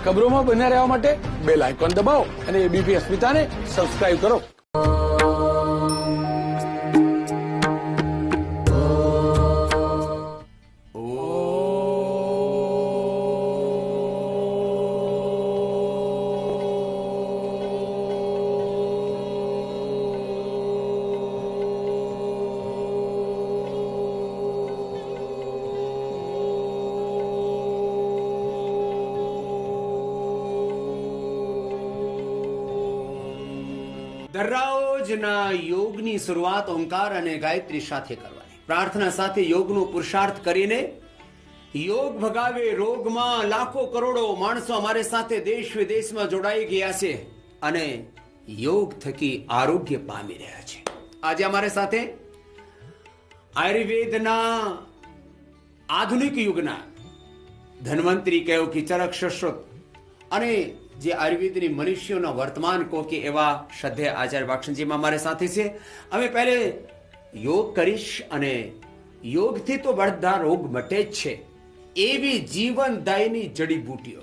ખબરોમાં બન્યા રહેવા માટે બેલ આઇકોન દબાવો અને એબીપી અસ્મિતાને સબસ્ક્રાઇબ કરો. દરરોજના યોગની શરૂઆત ઓમકાર અને ગાયત્રી સાથે કરવાની. પ્રાર્થના સાથે યોગનો પુરુષાર્થ કરીને યોગ ભગાવે રોગમાં લાખો કરોડો માણસો અમારે સાથે દેશ વિદેશમાં જોડાઈ ગયા છે અને યોગ થકી આરોગ્ય પામી રહ્યા છે. આજે અમારે સાથે આયુર્વેદના આધુનિક યુગના ધન્વંતરી કહો કે ચરક શસ્ત્રોત અને જે આયુર્વેદની મનુષ્યોના વર્તમાન કહો કે એવા શ્રદ્ધેય આચાર્ય વાક્ષણજીમાં અમારે સાથે છે. અમે પહેલે યોગ કરીશ અને યોગથી તો બધા રોગ મટે જ છે એવી જીવનદાયની જડીબુટીઓ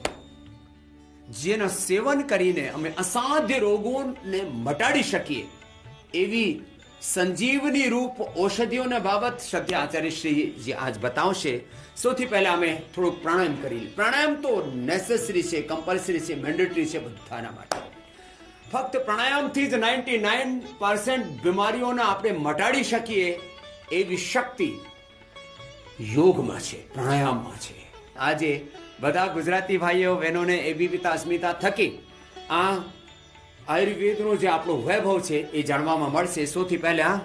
જેનું સેવન કરીને અમે અસાધ્ય રોગોને મટાડી શકીએ એવી સંજીવની રૂપ ઔષધિઓના બાબત શ્રદ્ધેય આચાર્ય શ્રી જે આજ બતાવશે. સૌથી પહેલા અમે થોડુંક પ્રાણાયામ કરી. પ્રાણાયામ તો નેસેસરી છે, કમ્પલસરી છે, મેન્ડેટરી છે બધાના માટે. ફક્ત પ્રાણાયામથી જ 99% બીમારીઓને આપણે મટાડી શકીએ એવી શક્તિ યોગમાં છે, પ્રાણાયામમાં છે. આજે બધા ગુજરાતી ભાઈઓ બહેનોને એબીપી અસ્મિતા થકી આ આયુર્વેદનો જે આપણો વૈભવ છે એ જાણવામાં મળશે. સૌથી પહેલા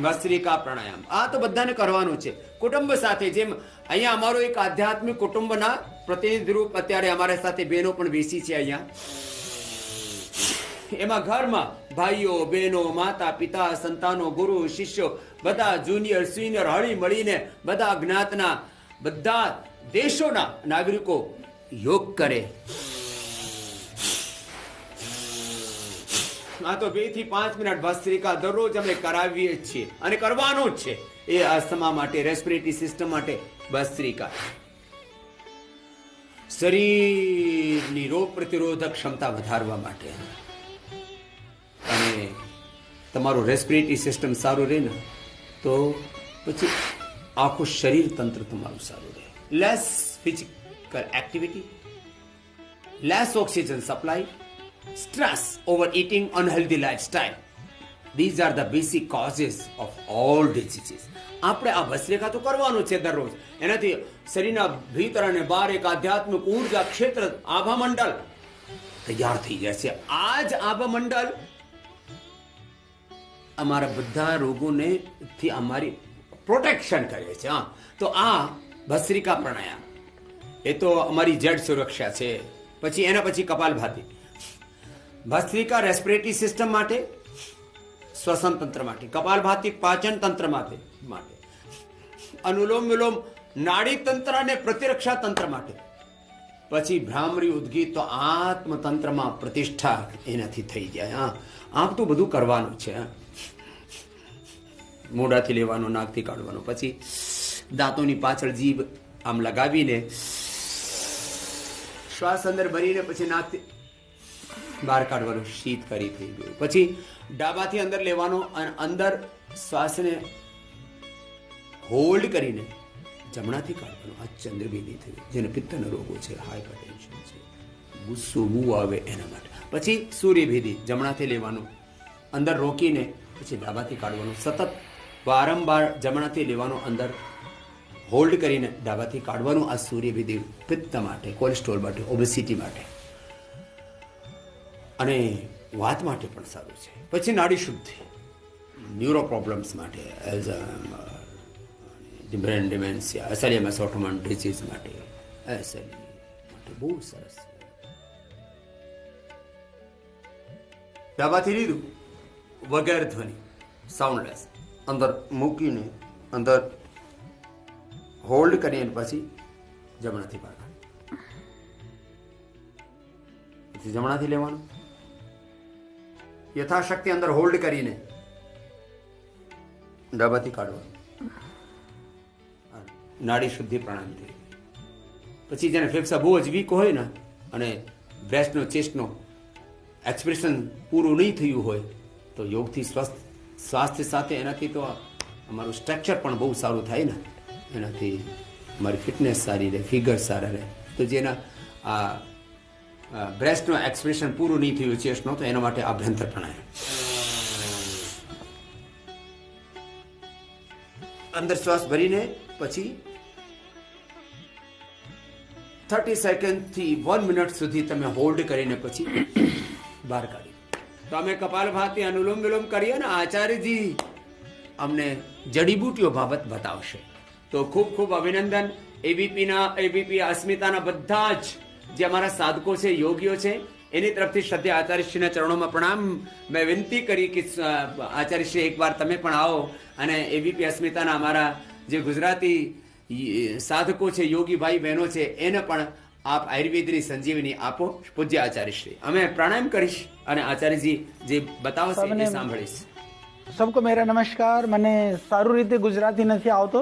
ભસ્ત્રિકા પ્રાણાયામ આ તો બધાને કરવાનું છે કુટુંબ સાથે. જેમ અહીંયા અમારો એક આધ્યાત્મિક કુટુંબના પ્રતિનિધિ રૂપ અત્યારે અમારા સાથે બહેનો પણ બેસી છે અહીંયા. એમાં ઘરમાં ભાઈઓ બહેનો માતા પિતા સંતાનો ગુરુ શિષ્યો બધા જુનિયર સિનિયર હળી મળીને બધા જ્ઞાતના બધા દેશોના નાગરિકો યોગ કરે. આ તો 2 થી 5 મિનિટ ભસ્ત્રિકા દરરોજ અમે કરાવીએ જ છીએ અને કરવાનું જ છે. એ અસ્થમા માટે, રેસ્પિરેટરી સિસ્ટમ માટે ભસ્ત્રિકા શરીરની રોગ પ્રતિરોધક ક્ષમતા વધારવા માટે અને તમારું રેસ્પિરેટરી સિસ્ટમ સારું રહે ને તો પછી આખું શરીર તંત્ર તમારું સારું રહે. Less physical activity, less oxygen supply, stress, overeating, unhealthy lifestyle. These are the basic causes of all diseases. આપણે આ ભસ્ત્રિકા તો કરવાનું છે દરરોજ. એનાથી શરીરના ભીતર અને બહાર એક આધ્યાત્મિક ઉર્જા ક્ષેત્ર આભા મંડળ તૈયાર થઈ જાય છે. આ જ આભા મંડળ અમારા બધા રોગોને થી અમારી પ્રોટેક્શન કરે છે. તો આ ભસ્ત્રિકા પ્રાણાયામ એ તો અમારી જડ સુરક્ષા છે. પછી એના પછી કપાલભાતિ. ભસ્ત્રિકા રેસ્પિરેટરી સિસ્ટમ માટે, શ્વસન તંત્ર માટે, કપાલભાતિ પાચન તંત્ર માટે, અનુલોમ વિલોમ નાડી તંત્ર અને પ્રતિરક્ષા તંત્ર માટે. પછી ભ્રામરી ઉદ્ગીત તો આત્મતંત્રમાં પ્રતિષ્ઠા એનાથી થઈ જાય. આમ તો બધું કરવાનું છે. મોઢાથી લેવાનું, નાકથી કાઢવાનું, પછી દાંતોની પાછળ જીભ આમ લગાવીને શ્વાસ અંદર ભરીને પછી નાકથી બહાર કાઢવાનું. શીત કરી થઈ ગયું. પછી ડાબાથી અંદર લેવાનો અને અંદર શ્વાસને હોલ્ડ કરીને જમણાથી કાઢવાનો. આ ચંદ્રભેદી થયું જેને પિત્તના રોગો છે, હાઇપરટેન્શન છે, ગુસ્સો બહુ આવે એના માટે. પછી સૂર્યભેદી જમણાથી લેવાનું, અંદર રોકીને પછી ડાબાથી કાઢવાનું. સતત વારંવાર જમણાથી લેવાનું, અંદર હોલ્ડ કરીને ડાબાથી કાઢવાનું. આ સૂર્યભેદી પિત્ત માટે, કોલેસ્ટ્રોલ માટે, ઓબેસિટી માટે અને વાત માટે પણ સારું છે. પછી નાડી શુદ્ધિ, ન્યુરો પ્રોબ્લેમ્સ માટે, બ્રેન ડિમેન્શિયા, એસએલએમએસ ઓટોમન ડિસીઝ માટે, એસએલઈ માટે બહુ સરસ છે. ડાબાથી લીધું વગેરે ધ્વનિ, સાઉન્ડલેસ, અંદર મૂકીને અંદર હોલ્ડ કરીને પછી જમણાથી બહાર પછી જમણાથી લેવાનું. યથાશક્તિ અંદર હોલ્ડ કરીને ડાબાથી કાઢવાનું. નાડી શુદ્ધિ પ્રાણાયામ થઈ. પછી જેને ફેફસા બહુ જ વીક હોય ને અને બ્રેસ્ટનો ચેસ્ટનો એક્સપ્રેશન પૂરું નહીં થયું હોય તો યોગથી સ્વાસ્થ્ય સાથે એનાથી તો અમારું સ્ટ્રક્ચર પણ બહુ સારું થાય ને, એનાથી અમારી ફિટનેસ સારી રહે, ફિગર સારા રહે. તો જેના આ બ્રેસ્ટનો એક્સપ્રેશન પૂરું નહીં થયું ચેસ્ટનો, તો એના માટે અભ્યંતર પ્રાણાયામ. અંદર શ્વાસ ભરીને પછી 30 સેકન્ડથી 1 મિનિટ સુધી તમે હોલ્ડ કરીને પછી બહાર કાઢી. તો અમે કપાલભાતિ અનુલોમ વિલોમ કરીએ ને, આચાર્યજી અમને જડીબુટીઓ બાબત બતાવશે. તો ખૂબ ખૂબ અભિનંદન. એબીપી અસ્મિતાના બધા જ જે અમારા સાધકો છે, યોગીઓ છે, એની તરફથી શ્રદ્ધા આચાર્યશ્રીના ચરણોમાં પ્રણામ. મેં વિનંતી કરી કે આચાર્યશ્રી એકવાર તમે પણ આવો અને એબીપી અસ્મિતાના અમારા જે ગુજરાતી સાધકો છે, યોગી ભાઈ બહેનો છે, એને પણ આપ આયુર્વેદની સંજીવની આપો. પૂજ્ય આચાર્યશ્રી, અમે પ્રાણાયામ કરીશ અને આચાર્યજી જે બતાવશે એ સાંભળીશ. सबको मेरा नमस्कार. મને સારું રીતે ગુજરાતી નથી આવતો,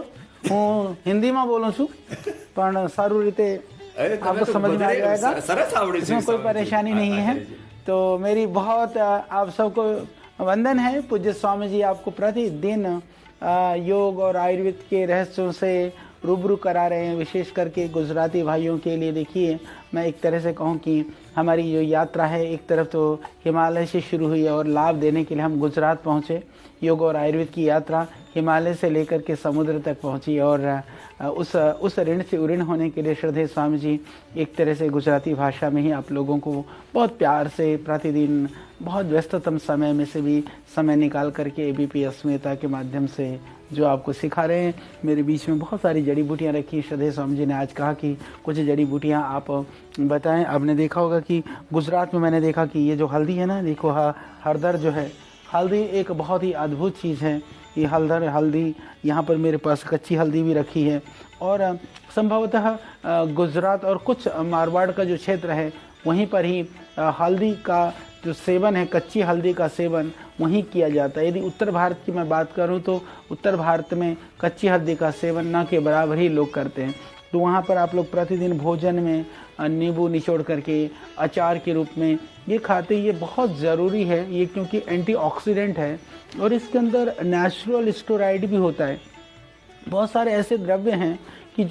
હું હિન્દીમાં બોલું છું, પણ સારું રીતે आपको समझ में आ जाएगा, इसमें कोई परेशानी नहीं है. तो मेरी बहुत आप सबको वंदन है. पूज्य स्वामी जी आपको प्रतिदिन योग और आयुर्वेद के रहस्यों से रूबरू करा रहे हैं, विशेष करके गुजराती भाइयों के लिए. देखिए, मैं एक तरह से कहूँ कि हमारी जो यात्रा है, एक तरफ तो हिमालय से शुरू हुई और लाभ देने के लिए हम गुजरात पहुँचे. योग और आयुर्वेद की यात्रा हिमालय से लेकर के समुद्र तक पहुँची और उस ऋण से उऋण होने के लिए श्रद्धेय स्वामी जी एक तरह से गुजराती भाषा में ही आप लोगों को बहुत प्यार से प्रतिदिन बहुत व्यस्ततम समय में से भी समय निकाल करके एबीपी अस्मिता के माध्यम से जो आपको सिखा रहे हैं. मेरे बीच में बहुत सारी जड़ी बूटियाँ रखी. श्रद्धेय स्वामी जी ने आज कहा कि कुछ जड़ी बूटियाँ आप बताएं. आपने देखा होगा कि गुजरात में मैंने देखा कि ये जो हल्दी है ना, देखो हरदर जो है, हल्दी एक बहुत ही अद्भुत चीज़ है. ये हल्दी यहाँ पर मेरे पास कच्ची हल्दी भी रखी है और संभवतः गुजरात और कुछ मारवाड़ का जो क्षेत्र है वहीं पर ही हल्दी का जो सेवन है, कच्ची हल्दी का सेवन वहीं किया जाता है. यदि उत्तर भारत की मैं बात करूं तो उत्तर भारत में कच्ची हल्दी का सेवन न के बराबर ही लोग करते हैं. तो वहाँ पर आप लोग प्रतिदिन भोजन में नींबू निचोड़ करके अचार के रूप में ये खाते. ये बहुत ज़रूरी है ये, क्योंकि एंटीऑक्सीडेंट है और इसके अंदर नेचुरल स्टेरॉइड भी होता है. बहुत सारे ऐसे द्रव्य हैं कि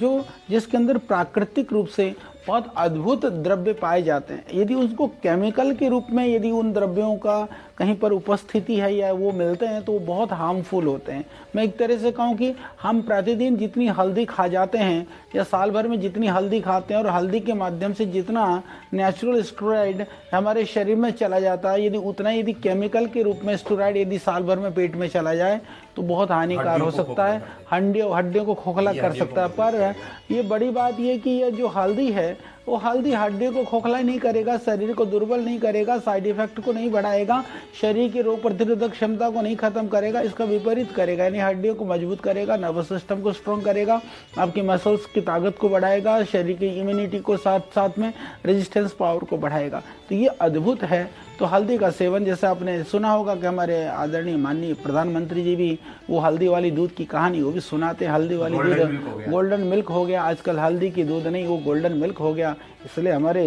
जिसके अंदर प्राकृतिक रूप से बहुत अद्भुत द्रव्य पाए जाते हैं. यदि उसको केमिकल के रूप में यदि उन द्रव्यों का कहीं पर उपस्थिति है या वो मिलते हैं तो वो बहुत हार्मफुल होते हैं. मैं एक तरह से कहूँ कि हम प्रतिदिन जितनी हल्दी खा जाते हैं या साल भर में जितनी हल्दी खाते हैं और हल्दी के माध्यम से जितना नेचुरल स्टेरॉइड हमारे शरीर में चला जाता है, यदि उतना यदि केमिकल के रूप में स्टेरॉइड यदि साल भर में पेट में चला जाए तो बहुत हानिकारक हो सकता है, हड्डियों को खोखला कर सकता है. पर ये बड़ी बात ये कि ये जो हल्दी है वो हल्दी हड्डियों को खोखला नहीं करेगा, शरीर को दुर्बल नहीं करेगा, साइड इफेक्ट को नहीं बढ़ाएगा, शरीर की रोग प्रतिरोधक क्षमता को नहीं खत्म करेगा, इसका विपरीत करेगा. यानी हड्डियों को मजबूत करेगा, नर्वस सिस्टम को स्ट्रॉन्ग करेगा, आपकी मसल्स की ताकत को बढ़ाएगा, शरीर की इम्यूनिटी को साथ साथ में रेजिस्टेंस पावर को बढ़ाएगा. तो ये अद्भुत है. तो हल्दी का सेवन, जैसे आपने सुना होगा कि हमारे आदरणीय माननीय प्रधानमंत्री जी भी वो हल्दी वाली दूध की कहानी वो भी सुनाते हैं. हल्दी वाली दूध गोल्डन मिल्क हो गया आजकल, हल्दी की दूध नहीं वो गोल्डन मिल्क हो गया. इसलिए हमारे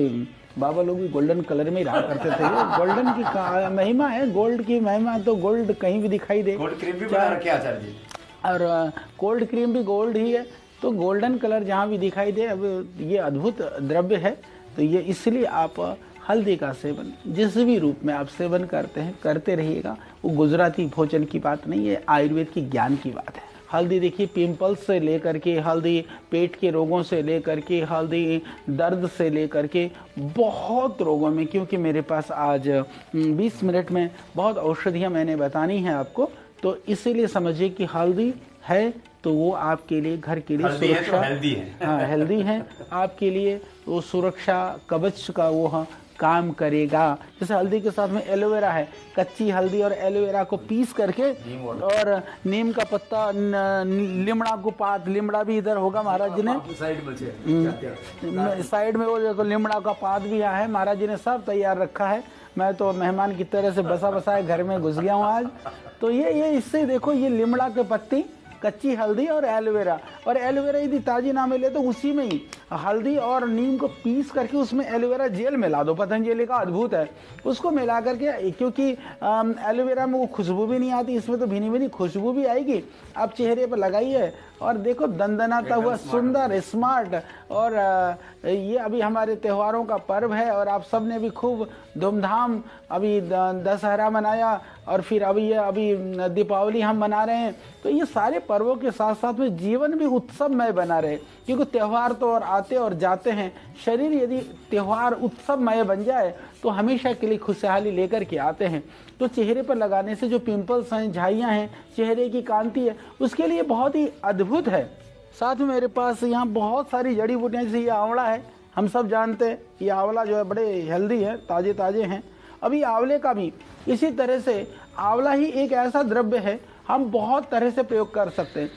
बाबा लोग भी गोल्डन कलर में ही रहा करते थे. गोल्डन की महिमा है, गोल्ड की महिमा तो गोल्ड कहीं भी दिखाई दे. गोल्ड क्रीम भी बना रखे आचार्य जी, और कोल्ड क्रीम भी गोल्ड ही है. तो गोल्डन कलर जहाँ भी दिखाई दे, अब ये अद्भुत द्रव्य है. तो ये इसलिए आप हल्दी का सेवन जिस भी रूप में आप सेवन करते हैं करते रहिएगा. वो गुजराती भोजन की बात नहीं है, आयुर्वेद की ज्ञान की बात है. हल्दी देखिए पिंपल्स से लेकर के, हल्दी पेट के रोगों से लेकर के, हल्दी दर्द से लेकर के बहुत रोगों में, क्योंकि मेरे पास आज 20 मिनट में बहुत औषधियाँ मैंने बतानी है आपको. तो इसीलिए समझिए कि हल्दी है तो वो आपके लिए घर के लिए सुरक्षा हेल्दी है आपके लिए. वो सुरक्षा कवच का वो काम करेगा. जैसे हल्दी के साथ में एलोवेरा है, कच्ची हल्दी और एलोवेरा को पीस करके और नीम का पत्ता, लिमड़ा को पात, लिमड़ा भी इधर होगा महाराज जी ने साइड में, वो देखो लिमड़ा का पात भी यहाँ है, महाराज जी ने सब तैयार रखा है. मैं तो मेहमान की तरह से बसा बसाए घर में घुस गया हूँ आज. तो ये इससे देखो, ये लिमड़ा के पत्ती कच्ची हल्दी और एलोवेरा, और एलोवेरा यदि ताजी ना मिले तो उसी में ही हल्दी और नीम को पीस करके उसमें एलोवेरा जेल मिला दो, पतंजलि का अद्भुत है, उसको मिला करके, क्योंकि एलोवेरा में वो खुशबू भी नहीं आती, इसमें तो भीनी भीनी खुशबू भी आएगी। आप चेहरे पर लगाइए और देखो दंदनाता हुआ सुंदर स्मार्ट। और ये अभी हमारे त्योहारों का पर्व है और आप सब ने भी खूब धूमधाम अभी दशहरा मनाया और फिर अभी दीपावली हम मना रहे हैं। तो ये सारे पर्वों के साथ साथ में जीवन भी उत्सवमय बना रहे, क्योंकि त्यौहार तो और आते और जाते हैं। शरीर यदि त्यौहार उत्सवमय बन जाए तो हमेशा के लिए खुशहाली लेकर के आते हैं। तो चेहरे पर लगाने से जो पिंपल्स हैं, झाइयाँ हैं, चेहरे की कांति है, उसके लिए बहुत ही अद्भुत है। साथ में मेरे पास यहाँ बहुत सारी जड़ी बूटियाँ, जैसे ये आंवला है, हम सब जानते हैं ये आंवला जो है बड़े हेल्दी है, ताजे ताजे हैं। अभी आंवले का भी इसी तरह से, आंवला ही एक ऐसा द्रव्य है हम बहुत तरह से प्रयोग कर सकते हैं।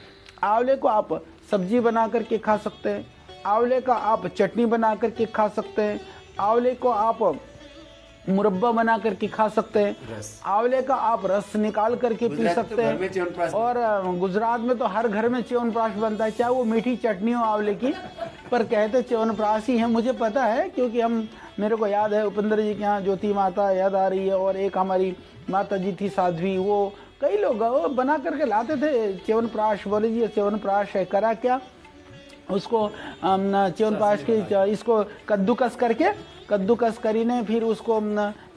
आंवले को आप सब्जी बना करके खा सकते हैं, आंवले का आप चटनी बना करके खा सकते हैं, आंवले को आप मुरब्बा बना करके खा सकते हैं, आंवले का आप रस निकाल करके पी सकते हैं। और गुजरात में तो हर घर में च्यवनप्राश बनता है, चाहे वो मीठी चटनी हो आंवले की, पर कहते च्यवनप्राश ही है। मुझे पता है क्योंकि मेरे को याद है उपेंद्र जी के यहाँ ज्योति माता याद आ रही है, और एक हमारी माता जी थी साध्वी, वो कई लोग वो बना करके लाते थे च्यवनप्राश। बोले जी च्यवनप्राश है, करा क्या उसको च्यवनप्राश की, इसको कद्दूकस करीने फिर उसको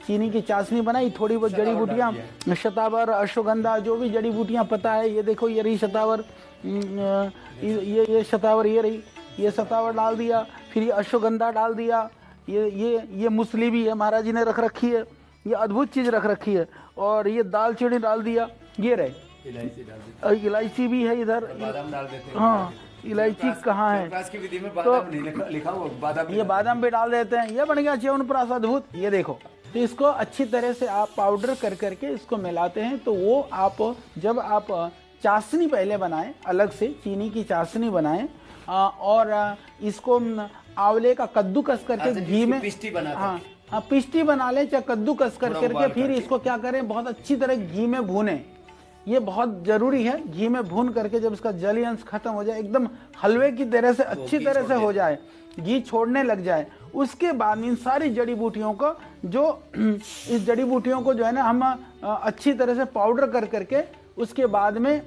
चीनी की चाशनी बनाई, थोड़ी बहुत जड़ी बूटियाँ, शतावर, अश्वगंधा, जो भी जड़ी बूटियाँ पता है, ये देखो ये रही शतावर, ये शतावर, ये रही, ये शतावर डाल दिया, फिर ये अश्वगंधा डाल दिया, ये मूसली भी है महाराज जी ने रख रखी है, ये अद्भुत चीज रख रखी है, और ये दालचीनी डाल दिया, ये रहे इलायची भी है इधर, बादाम डाल देते हैं। हाँ इलायची कहाँ है, तो ये बादाम भी डाल देते हैं, ये बन गया च्यवनप्राश अद्भुत। ये देखो, तो इसको अच्छी तरह से आप पाउडर कर करके इसको मिलाते हैं। तो वो आप जब आप चाशनी पहले बनाएं, अलग से चीनी की चाशनी बनाएं, और इसको आंवले का कद्दूकस करके घी में पिष्टी बना लें, चाहे कद्दूकस करके फिर इसको क्या करें, बहुत अच्छी तरह घी में भूनें। ये बहुत जरूरी है, घी में भून करके जब इसका जली अंश खत्म हो जाए, एकदम हलवे की तरह से अच्छी तरह से हो जाए, घी छोड़ने लग जाए, उसके बाद इन सारी जड़ी बूटियों को इस जड़ी बूटियों को जो है ना हम अच्छी तरह से पाउडर कर करके उसके बाद में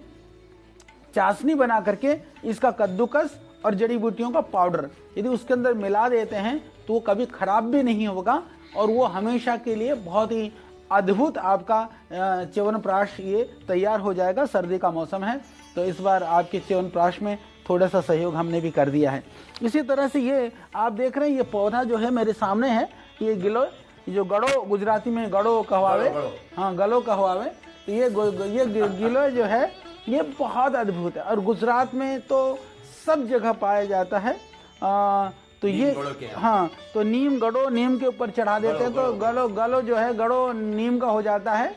चाशनी बना करके इसका कद्दूकस और जड़ी बूटियों का पाउडर यदि उसके अंदर मिला देते हैं तो वो कभी खराब भी नहीं होगा, और वो हमेशा के लिए बहुत ही अद्भुत आपका च्यवनप्राश ये तैयार हो जाएगा। सर्दी का मौसम है तो इस बार आपके च्यवनप्राश में थोड़ा सा सहयोग हमने भी कर दिया है। इसी तरह से ये आप देख रहे हैं, ये पौधा जो है मेरे सामने है, ये गिलो, जो गड़ो, गुजराती में गड़ो कहवावे, हाँ गलो कहवावे, तो ये गिलो जो है ये बहुत अद्भुत है, और गुजरात में तो सब जगह पाया जाता है। तो ये हाँ, तो नीम गड़ो, नीम के ऊपर चढ़ा देते हैं, तो गलो जो है गड़ो नीम का हो जाता है।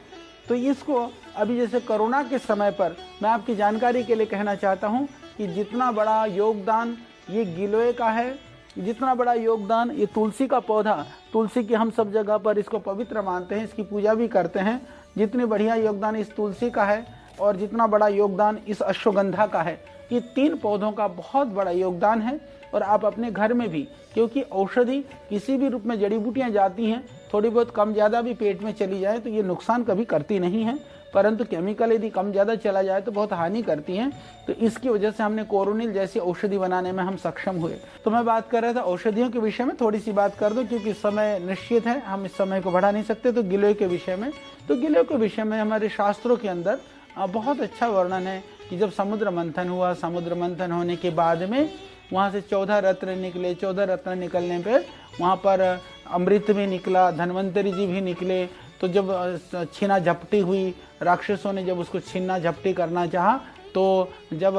तो इसको अभी जैसे कोरोना के समय पर मैं आपकी जानकारी के लिए कहना चाहता हूँ कि जितना बड़ा योगदान ये गिलोय का है, जितना बड़ा योगदान ये तुलसी का पौधा, तुलसी की हम सब जगह पर इसको पवित्र मानते हैं, इसकी पूजा भी करते हैं, जितनी बढ़िया योगदान इस तुलसी का है और जितना बड़ा योगदान इस अश्वगंधा का है, ये तीन पौधों का बहुत बड़ा योगदान है। और आप अपने घर में भी, क्योंकि औषधि किसी भी रूप में जड़ी बूटियाँ जाती हैं, थोड़ी बहुत कम ज़्यादा भी पेट में चली जाए तो ये नुकसान कभी करती नहीं है, परंतु केमिकल यदि कम ज़्यादा चला जाए तो बहुत हानि करती हैं। तो इसकी वजह से हमने कोरोनिल जैसी औषधि बनाने में हम सक्षम हुए। तो मैं बात कर रहा था औषधियों के विषय में, थोड़ी सी बात कर दूं क्योंकि समय निश्चित है, हम इस समय को बढ़ा नहीं सकते। तो गिलोय के विषय में, तो गिलोय के विषय में हमारे शास्त्रों के अंदर बहुत अच्छा वर्णन है कि जब समुद्र मंथन हुआ, समुद्र मंथन होने के बाद में वहाँ से 14 रत्न निकले, 14 रत्न निकलने पर वहाँ पर अमृत भी निकला, धन्वंतरी जी भी निकले। तो जब छीना झपटी हुई, राक्षसों ने जब उसको छीना झपटी करना चाहा, तो जब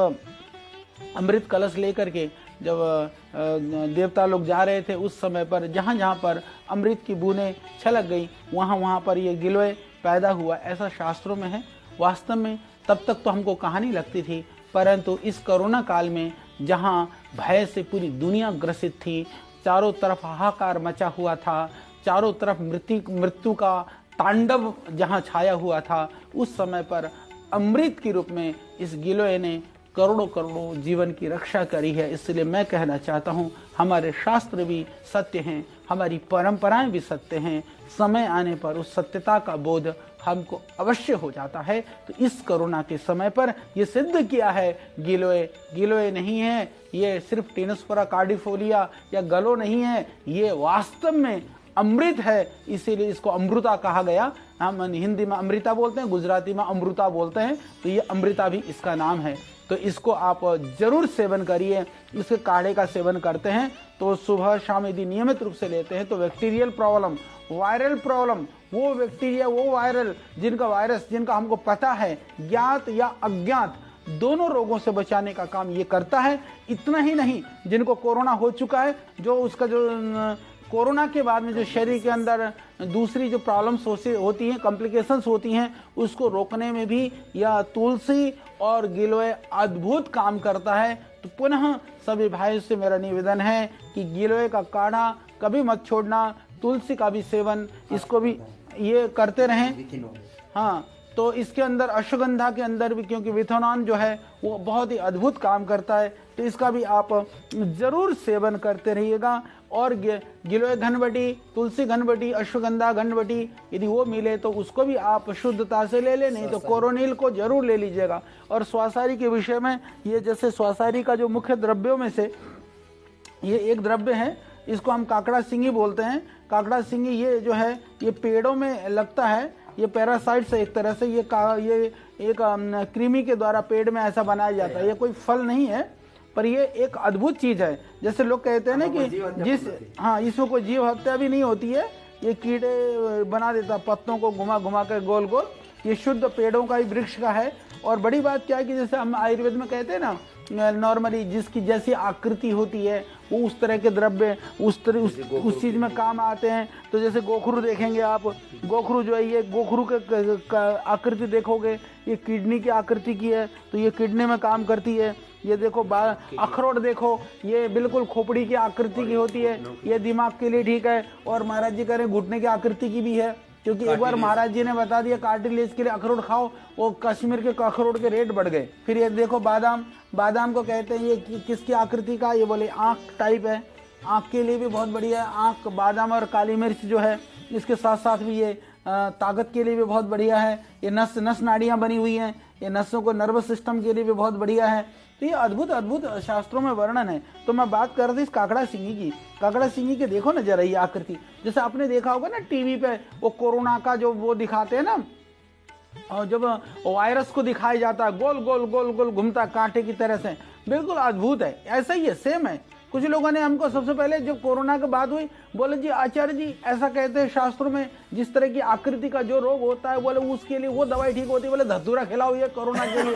अमृत कलश लेकर के जब देवता लोग जा रहे थे, उस समय पर जहाँ जहाँ पर अमृत की बूंदें छलक गई, वहाँ वहाँ पर ये गिलोय पैदा हुआ, ऐसा शास्त्रों में है। वास्तव में तब तक तो हमको कहानी लगती थी, परंतु इस कोरोना काल में जहाँ भय से पूरी दुनिया ग्रसित थी, चारों तरफ हाहाकार मचा हुआ था, चारों तरफ मृत्यु का तांडव जहाँ छाया हुआ था, उस समय पर अमृत के रूप में इस गिलोय ने करोड़ों करोड़ों जीवन की रक्षा करी है। इसलिए मैं कहना चाहता हूँ हमारे शास्त्र भी सत्य हैं, हमारी परंपराएं भी सत्य हैं। समय आने पर उस सत्यता का बोध हमको अवश्य हो जाता है। तो इस कोरोना के समय पर ये सिद्ध किया है, गिलोय नहीं है, ये सिर्फ टेनिसोरा कार्डिफोलिया या गलो नहीं है, ये वास्तव में अमृत है। इसीलिए इसको अमृता कहा गया। हम हिंदी में अमृता बोलते हैं, गुजराती में अमृता बोलते हैं, तो ये अमृता भी इसका नाम है। तो इसको आप जरूर सेवन करिए। इसके काढ़े का सेवन करते हैं तो सुबह शाम यदि नियमित रूप से लेते हैं तो बैक्टीरियल प्रॉब्लम, वायरल प्रॉब्लम, वो बैक्टीरिया वो वायरल जिनका हमको पता है, ज्ञात या अज्ञात, दोनों रोगों से बचाने का काम ये करता है। इतना ही नहीं, जिनको कोरोना हो चुका है, जो उसका जो कोरोना के बाद में जो शरीर के अंदर दूसरी जो प्रॉब्लम्स होती हैं, कॉम्प्लिकेशंस होती हैं, उसको रोकने में भी यह तुलसी और गिलोय अद्भुत काम करता है। तो पुनः सभी भाइयों से मेरा निवेदन है कि गिलोय का काढ़ा कभी मत छोड़ना, तुलसी का भी सेवन, इसको भी ये करते रहें। हाँ, तो इसके अंदर अश्वगंधा के अंदर भी, क्योंकि विथोनॉन जो है वो बहुत ही अद्भुत काम करता है, तो इसका भी आप जरूर सेवन करते रहिएगा। और गिलोय घनबटी, तुलसी घनबटी, अश्वगंधा घनबटी यदि वो मिले तो उसको भी आप शुद्धता से ले लें, नहीं तो कोरोनिल को जरूर ले लीजिएगा। और स्वासारी के विषय में, ये जैसे स्वासारी का जो मुख्य द्रव्यों में से ये एक द्रव्य है, इसको हम काकड़ा सिंगी बोलते हैं। काकड़ा सिंगी ये जो है ये पेड़ों में लगता है, ये पैरासाइट से एक तरह से ये एक कृमि के द्वारा पेड़ में ऐसा बनाया जाता है। ये कोई फल नहीं है, पर ये एक अद्भुत चीज है। जैसे लोग कहते हैं ना कि इसमें कोई जीव हत्या भी नहीं होती है, ये कीड़े बना देता पत्तों को घुमा घुमा कर गोल गोल। ये शुद्ध पेड़ों का ही वृक्ष का है। और बड़ी बात क्या है कि जैसे हम आयुर्वेद में कहते हैं ना, नॉर्मली जिसकी जैसी आकृति होती है वो उस तरह के द्रव्य उस चीज में काम आते हैं। तो जैसे गोखरू देखेंगे आप, गोखरू जो है, ये गोखरू के आकृति देखोगे, ये किडनी की आकृति की है, तो ये किडनी में काम करती है। ये देखो अखरोट देखो, ये बिल्कुल खोपड़ी की आकृति की होती है, ये दिमाग के लिए ठीक है। और महाराज जी कह रहे घुटने की आकृति की भी है, क्योंकि एक बार महाराज जी ने बता दिया कार्टिलेज के लिए अखरोट खाओ, वो कश्मीर के अखरोट के रेट बढ़ गए। फिर ये देखो बादाम को कहते हैं ये किसकी आकृति का, ये बोले आँख टाइप है, आँख के लिए भी बहुत बढ़िया है। आँख, बादाम और काली मिर्च जो है, इसके साथ साथ भी ये ताकत के लिए भी बहुत बढ़िया है। ये नस नाड़ियाँ बनी हुई हैं, ये नसों को नर्वस सिस्टम के लिए भी बहुत बढ़िया है। तो ये अद्भुत अद्भुत शास्त्रों में वर्णन है। तो मैं बात कर रही थी इस काकड़ा सिंगी की। काकड़ा सिंगी के देखो ना जरा ये आकृति, जैसे आपने देखा होगा ना टीवी पे वो कोरोना का जो वो दिखाते हैं ना, और जब वायरस को दिखाया जाता है गोल गोल गोल गोल घूमता कांटे की तरह से, बिल्कुल अद्भुत है। ऐसा ही है, सेम है। कुछ लोगों ने हमको सबसे पहले जब कोरोना की बात हुई बोले जी आचार्य जी ऐसा कहते हैं शास्त्रों में जिस तरह की आकृति का जो रोग होता है बोले उसके लिए वो दवाई ठीक होती है, बोले धतूरा खिलाओ ये कोरोना के लिए।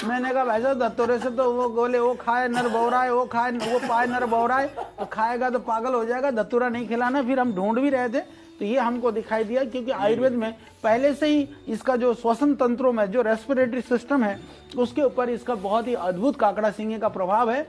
मैंने कहा भाई साहब धतूरे से तो वो बोले वो खाए नर बौराए, वो खाए वो पाए नर बौराए, तो खाएगा तो पागल हो जाएगा, धतूरा नहीं खिलाना। फिर हम ढूंढ भी रहे थे तो ये हमको दिखाई दिया, क्योंकि आयुर्वेद में पहले से ही इसका जो श्वसन तंत्रों में जो रेस्पिरेटरी सिस्टम है उसके ऊपर इसका बहुत ही अद्भुत काकड़ा सिंगी का प्रभाव है।